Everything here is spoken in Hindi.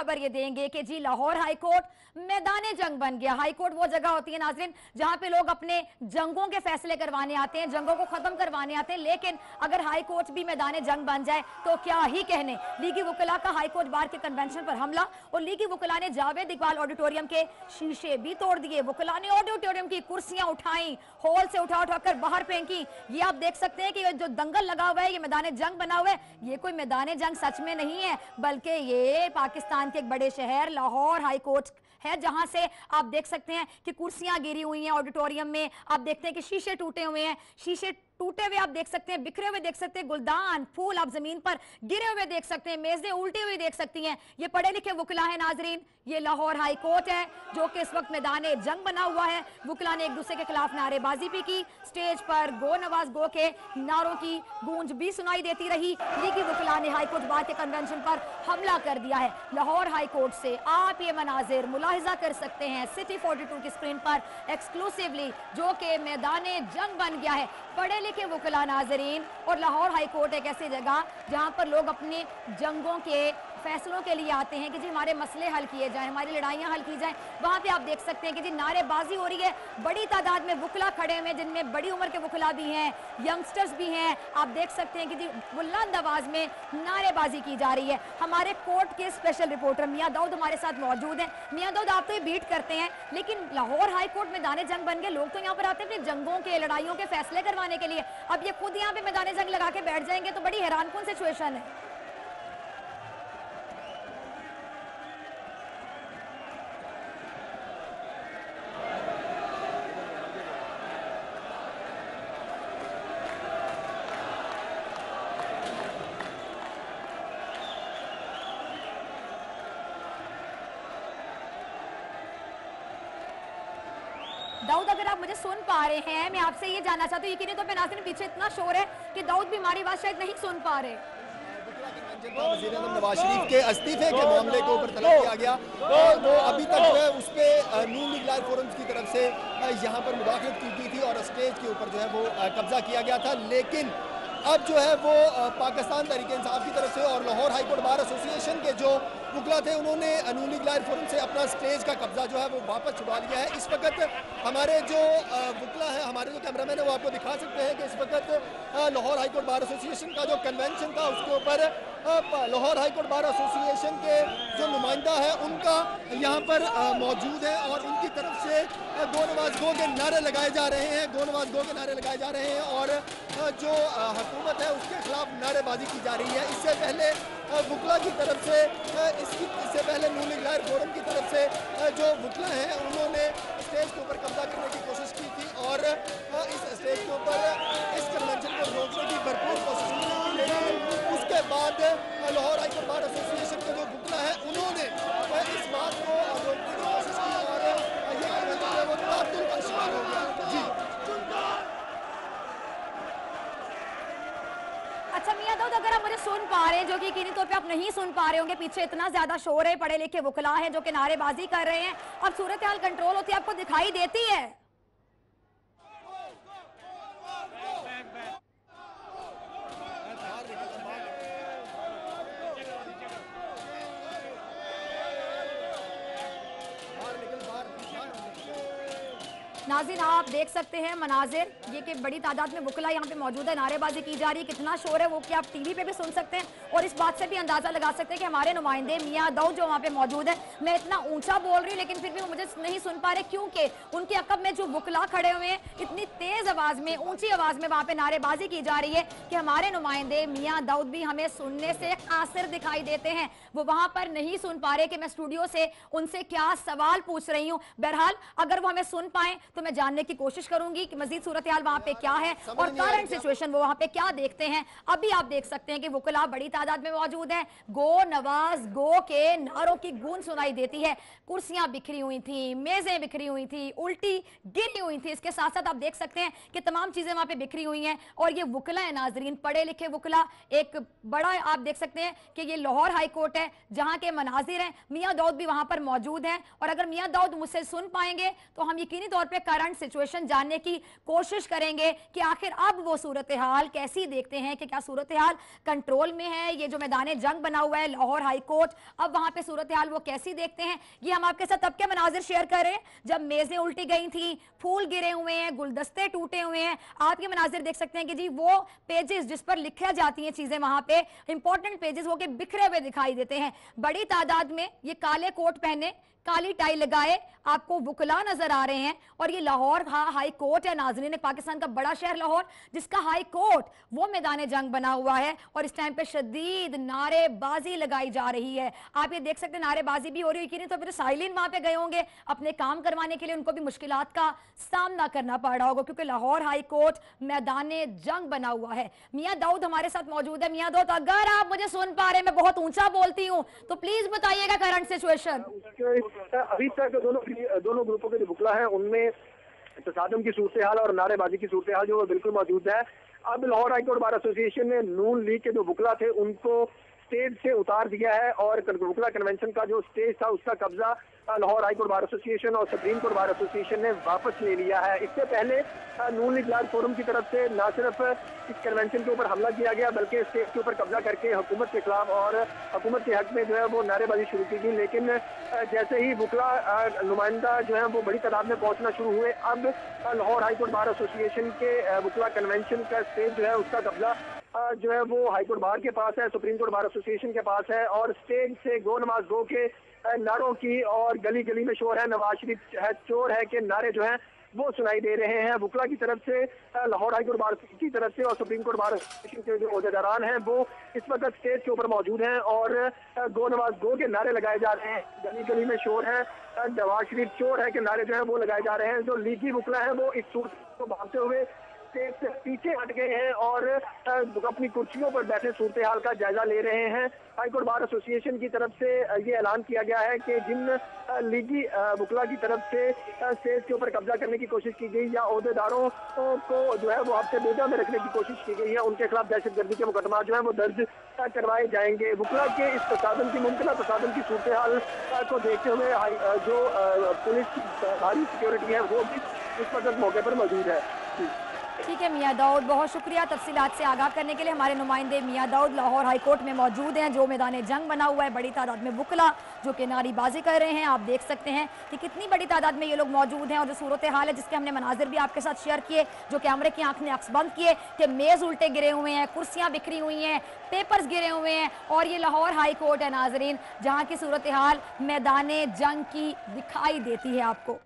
खबर ये देंगे कि जी लाहौर हाईकोर्ट मैदान जंग बन गया। हाईकोर्ट वो जगह होती है नाज़रीन जहां पे लोग अपने जंगों के फैसले करवाने आते हैं, जंगों को खत्म करवाने आते हैं। लेकिन अगर हाईकोर्ट भी मैदान जंग बन जाए तो क्या ही कहने। लीगी वकला का हाईकोर्ट बार के कन्वेंशन पर हमला और लीगी वकला ने जावेद इकबाल ऑडिटोरियम के शीशे भी तोड़ दिए। वकला ने ऑडिटोरियम की कुर्सियां उठाई, हॉल से उठा उठाकर बाहर फेंकी। ये आप देख सकते हैं कि ये जो दंगल लगा हुआ है, ये मैदान जंग बना हुआ है, ये कोई मैदान जंग सच में नहीं है, बल्कि ये पाकिस्तान के एक बड़े शहर लाहौर हाईकोर्ट है जहां से आप देख सकते हैं कि कुर्सियां गिरी हुई हैं। ऑडिटोरियम में आप देखते हैं कि शीशे टूटे हुए हैं, शीशे टूटे हुए आप देख सकते हैं, बिखरे हुए देख सकते हैं, गुलदान फूल आप जमीन पर गिरे हुए देख सकते हैं, मेजें उल्टी हुई देख सकती हैं। ये पढ़े लिखे वकला है नाजरीन, ये लाहौर हाई कोर्ट है जो कि इस वक्त मैदान जंग बना हुआ है। वकला ने एक दूसरे के खिलाफ नारेबाजी भी की, स्टेज पर गो नवाज गो के नारों की गूंज भी सुनाई देती रही। लीगी वकला ने हाईकोर्ट बार के कन्वेंशन पर हमला कर दिया है। लाहौर हाईकोर्ट से आप ये मनाजिर मुलाहिजा कर सकते हैं सिटी 42 की स्क्रीन पर एक्सक्लूसिवली, जो कि मैदान जंग बन गया है। पढ़े लिखे वकला नाजरीन, और लाहौर हाईकोर्ट एक ऐसी जगह जहां पर लोग अपने जंगों के फैसलों के लिए आते हैं कि जी हमारे मसले हल किए जाएं, हमारी लड़ाइयां हल की जाएं। वहां पे आप देख सकते हैं कि जी नारेबाजी हो रही है, बड़ी तादाद में वकला खड़े हुए हैं जिनमें बड़ी उम्र के वकला भी हैं, यंगस्टर्स भी हैं। आप देख सकते हैं कि जी बुलंद आवाज में नारेबाजी की जा रही है। हमारे कोर्ट के स्पेशल रिपोर्टर मियां दाऊद हमारे साथ मौजूद हैं। मियां दाऊद, आप तो ये बीट करते हैं, लेकिन लाहौर हाईकोर्ट मैदान जंग बन गए, लोग तो यहाँ पर आते हैं अपने जंगों के लड़ाइयों के फैसले करवाने के लिए, अब ये खुद यहाँ पे मैदान जंग लगा के बैठ जाएंगे तो बड़ी हैरानकुन सिचुएशन है। दाऊद, अगर आप मुझे सुन पा रहे हैं, मैं आपसे ये जानना चाहती हूँ, यकीनी तौर पे नाज़रीन पीछे इतना शोर है कि दाऊद भी हमारी बात शायद नहीं सुन पा रहे। वज़ीर-ए-आज़म नवाज शरीफ के इस्तीफे के मामले के ऊपर तलब किया गया और वो अभी तक जो है उस पर नून लीग लाइव फोरम्स की तरफ से यहाँ पर मुदाखलत की गई थी और स्टेज के ऊपर जो है वो कब्जा किया गया था। लेकिन अब जो है वो पाकिस्तान तहरीक इंसाफ की तरफ से और लाहौर हाईकोर्ट बार एसोसिएशन के जो वकला थे उन्होंने नून लीग लाइव फोरम से अपना स्टेज का कब्जा जो है वो वापस छुड़वा लिया है। इस वक्त हमारे जो वकला है, हमारे जो कैमरामैन है वो आपको दिखा सकते हैं कि इस वक्त लाहौर हाईकोर्ट बार एसोसिएशन का जो कन्वेंशन था उसके ऊपर लाहौर हाईकोर्ट बार एसोसिएशन के जो नुमाइंदा है उनका यहाँ पर मौजूद है और उनकी तरफ से गो नवाज गो के नारे लगाए जा रहे हैं, गो नवाज गो के नारे लगाए जा रहे हैं और जो हुकूमत है उसके खिलाफ नारेबाजी की जा रही है। इससे पहले वकला की तरफ से इससे पहले नून लीग लाइव फोरम की तरफ से जो वकला हैं उन्होंने स्टेज के ऊपर कब्जा करने की कोशिश की थी और इस स्टेज के ऊपर इस कन्वेंशन को रोकने की भरपूर कोशिश की थी। लेकिन उसके बाद लाहौर हाईकोर्ट बार एसोसिएशन के जो वकला है उन्होंने इस बात को रोकने की कोशिश की और ये कन्वेंशन है वो तातुल का शिकार हो गया। जी अच्छा मियां दाऊद, अगर आप मुझे सुन पा रहे हैं, जो कि यकीनी तौर पे आप नहीं सुन पा रहे होंगे, पीछे इतना ज्यादा शोर है, पढ़े लिखे वकला हैं जो कि नारेबाजी कर रहे हैं, अब सूरत हाल कंट्रोल होती है, आपको दिखाई देती है? नाज़रीन आप देख सकते हैं मनाजिर, ये कि बड़ी तादाद में वकला यहाँ पे मौजूद है, नारेबाजी की जा रही है, कितना शोर है वो कि आप टीवी पे भी सुन सकते हैं और इस बात से भी अंदाजा लगा सकते हैं कि हमारे नुमाइंदे मियां दाऊद जो वहाँ पे मौजूद है, मैं इतना ऊंचा बोल रही हूँ लेकिन फिर भी वो मुझे नहीं सुन पा रहे क्योंकि उनके अकब में जो वकला खड़े हुए हैं इतनी तेज आवाज में, ऊंची आवाज में वहाँ पे नारेबाजी की जा रही है कि हमारे नुमाइंदे मियां दाऊद भी हमें सुनने से कासिर दिखाई देते हैं, वो वहां पर नहीं सुन पा रहे कि मैं स्टूडियो से उनसे क्या सवाल पूछ रही हूँ। बहरहाल अगर वो हमें सुन पाए तो मैं जानने की कोशिश करूंगी कि मजीद सूरत हाल वहां पे क्या है और करंट सिचुएशन वो वहां पे क्या देखते हैं। अभी आप देख सकते हैं कि वकला बड़ी तादाद में मौजूद हैं, गो नवाज गो के नारों की गूंज सुनाई देती है, कुर्सियां बिखरी हुई थी, मेजें बिखरी हुई थी, उल्टी गिरी हुई थी, इसके साथ साथ आप देख सकते हैं कि तमाम चीजें वहां पे बिखरी हुई हैं और ये वकला है नाजरीन, पढ़े लिखे वकला। एक बड़ा आप देख सकते हैं कि ये लाहौर हाई कोर्ट है जहां के मनाजिर हैं, मियां दाऊद भी वहां पर मौजूद हैं और अगर मियां दाऊद मुझसे सुन पाएंगे तो हम यकीनी तौर पे करंट सिचुएशन जानने की कोशिश करेंगे कि आखिर अब वो सूरत हाल कैसी देखते हैं, कि क्या सूरत हाल कंट्रोल में है। ये जो मैदान जंग बना हुआ है लाहौर हाई कोर्ट, अब वहां पे सूरत हाल वो कैसी देखते हैं, ये हम आपके साथ तब के मनाजिर शेयर कर रहे हैं जब मेजें उल्टी गई थी, फूल गिरे हुए हैं, गुलदस्ते टूटे हुए हैं। आप ये मनाजिर देख सकते हैं कि जी वो पेजेस जिस पर लिखा जाती हैं चीजें, वहां पे इंपॉर्टेंट पेजेस वो के बिखरे हुए दिखाई देते हैं। बड़ी तादाद में ये काले कोट पहने, काली टाई लगाए आपको वुकला नजर आ रहे हैं। और ये लाहौर हाई कोर्ट है नाज़रीन, पाकिस्तान का बड़ा शहर लाहौर, जिसका हाई कोर्ट वो मैदान जंग बना हुआ है और इस टाइम पे शदीद नारेबाजी लगाई जा रही है। आप ये देख सकते हैं नारेबाजी भी हो रही है, तो फिर साइलिन वहां पे गए होंगे अपने काम करवाने के लिए, उनको भी मुश्किलात का सामना करना पड़ रहा होगा क्योंकि लाहौर हाई कोर्ट मैदान जंग बना हुआ है। मियां दाऊद हमारे साथ मौजूद है। मियां दाऊद, अगर आप मुझे सुन पा रहे हैं, मैं बहुत ऊंचा बोलती हूँ, तो प्लीज बताइएगा करंट सिचुएशन। अभी तक दोनों ग्रुपों के जो बुकला है उनमें तसादम की सूरत हाल और नारेबाजी की सूरत हाल जो बिल्कुल मौजूद है। अब लाहौर हाईकोर्ट बार एसोसिएशन ने नून लीग के जो बुकला थे उनको स्टेज से उतार दिया है और बुकला कन्वेंशन का जो स्टेज था उसका कब्जा लाहौर हाईकोर्ट बार एसोसिएशन और सुप्रीम कोर्ट बार एसोसिएशन ने वापस ले लिया है। इससे पहले नून लीग लाल फोरम की तरफ से न सिर्फ इस कन्वेंशन के ऊपर हमला किया गया बल्कि स्टेज के ऊपर कब्जा करके हुकूमत के खिलाफ और हुकूमत के हक में जो है वो नारेबाजी शुरू की गई। लेकिन जैसे ही बुकला नुमाइंदा जो है वो बड़ी तादाद में पहुंचना शुरू हुए, अब लाहौर हाईकोर्ट बार एसोसिएशन के बुकला कन्वेंशन का स्टेज जो है उसका कब्जा जो है वो हाईकोर्ट बार के पास है, सुप्रीम कोर्ट बार एसोसिएशन के पास है। और स्टेज से गो नमाज गो के नारों की और गली गली में शोर है, नवाज शरीफ है चोर है के नारे जो हैं वो सुनाई दे रहे हैं। बुकला की तरफ से, लाहौर हाईकोर्ट बार की तरफ से और सुप्रीम कोर्ट बार एसोसिएशन के जो ओहदेदारान हैं वो इस वक्त स्टेज के ऊपर मौजूद हैं और गो नवाज गो के नारे लगाए जा रहे हैं। गली गली में शोर है, नवाज शरीफ चोर है के नारे जो है वो लगाए जा रहे हैं। जो लीगी बुकला है वो इस सूरत को भागते हुए स्टेज से पीछे हट गए हैं और अपनी कुर्सियों पर बैठे सूरत हाल का जायजा ले रहे हैं। हाईकोर्ट बार एसोसिएशन की तरफ से ये ऐलान किया गया है कि जिन लीगी बुकला की तरफ से स्टेज के ऊपर कब्जा करने की कोशिश की गई या ओहदेदारों को जो है वो आपसे बेजा में रखने की कोशिश की गई है, उनके खिलाफ दहशतगर्दी के मुकदमा जो है वो दर्ज करवाए जाएंगे। बुकला के इस तसादम की मुमकिन तसादम की सूरत हाल को देखते हुए जो पुलिस की भारी सिक्योरिटी है वो भी इस वक्त मौके पर मौजूद है। ठीक है मियां दाऊद, बहुत शुक्रिया तफसीलात से आगाह करने के लिए। हमारे नुमाइंदे मियां दाऊद लाहौर हाईकोर्ट में मौजूद हैं, जो मैदान जंग बना हुआ है। बड़ी तादाद में बुकला जो कि नारेबाजी कर रहे हैं, आप देख सकते हैं कि कितनी बड़ी तादाद में ये लोग मौजूद हैं। और जो सूरत हाल है जिसके हमने मनाजिर भी आपके साथ शेयर किए, जो कैमरे की आंख ने अक्स बंद किए कि मेज़ उल्टे गिरे हुए हैं, कुर्सियाँ बिखरी हुई हैं, पेपर्स गिरे हुए हैं। और ये लाहौर हाई कोर्ट है नाजरीन, जहाँ की सूरत हाल मैदान जंग की दिखाई देती है आपको।